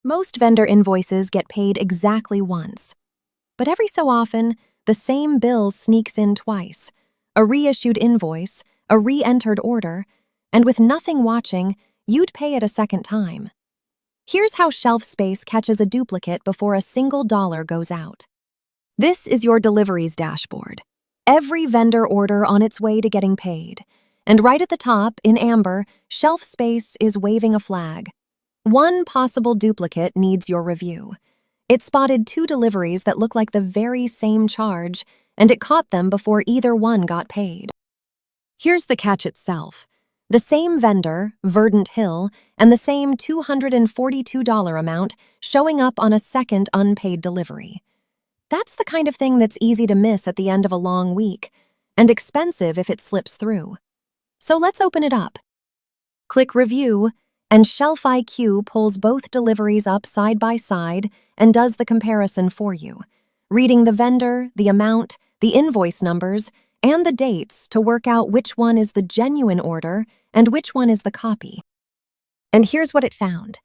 Most vendor invoices get paid exactly once. But every so often, the same bill sneaks in twice. A reissued invoice, a re-entered order, and with nothing watching, you'd pay it a second time. Here's how ShelfSpace catches a duplicate before a single dollar goes out. This is your deliveries dashboard. Every vendor order on its way to getting paid. And right at the top, in amber, ShelfSpace is waving a flag. One possible duplicate needs your review. It spotted 2 deliveries that look like the very same charge, and it caught them before either one got paid. Here's the catch itself. The same vendor, Verdant Hill, and the same $242 amount showing up on a second unpaid delivery. That's the kind of thing that's easy to miss at the end of a long week, and expensive if it slips through. So let's open it up. Click Review, and ShelfiQ pulls both deliveries up side by side and does the comparison for you, reading the vendor, the amount, the invoice numbers, and the dates to work out which one is the genuine order and which one is the copy. And here's what it found.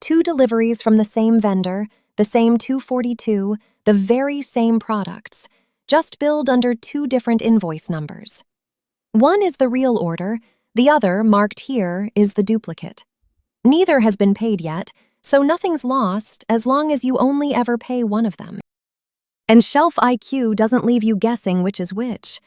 2 deliveries from the same vendor, the same 242, the very same products, just billed under 2 different invoice numbers. One is the real order, the other, marked here, is the duplicate. Neither has been paid yet, so nothing's lost as long as you only ever pay one of them. And ShelfiQ doesn't leave you guessing which is which.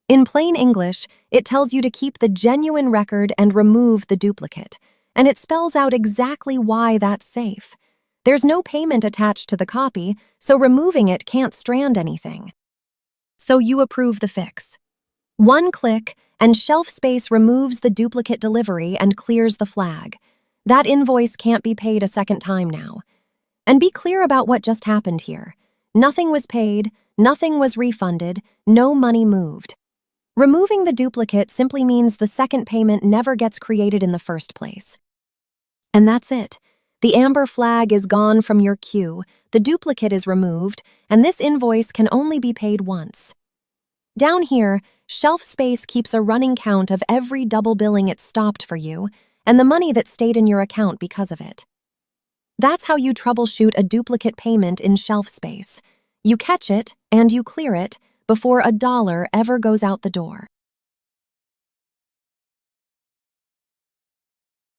In plain English, it tells you to keep the genuine record and remove the duplicate, and it spells out exactly why that's safe. There's no payment attached to the copy, so removing it can't strand anything. So you approve the fix. One click, and ShelfSpace removes the duplicate delivery and clears the flag. That invoice can't be paid a second time now. And be clear about what just happened here. Nothing was paid, nothing was refunded, no money moved. Removing the duplicate simply means the second payment never gets created in the first place. And that's it. The amber flag is gone from your queue, the duplicate is removed, and this invoice can only be paid once. Down here, ShelfSpace keeps a running count of every double billing it stopped for you and the money that stayed in your account because of it. That's how you troubleshoot a duplicate payment in ShelfSpace. You catch it and you clear it before a dollar ever goes out the door.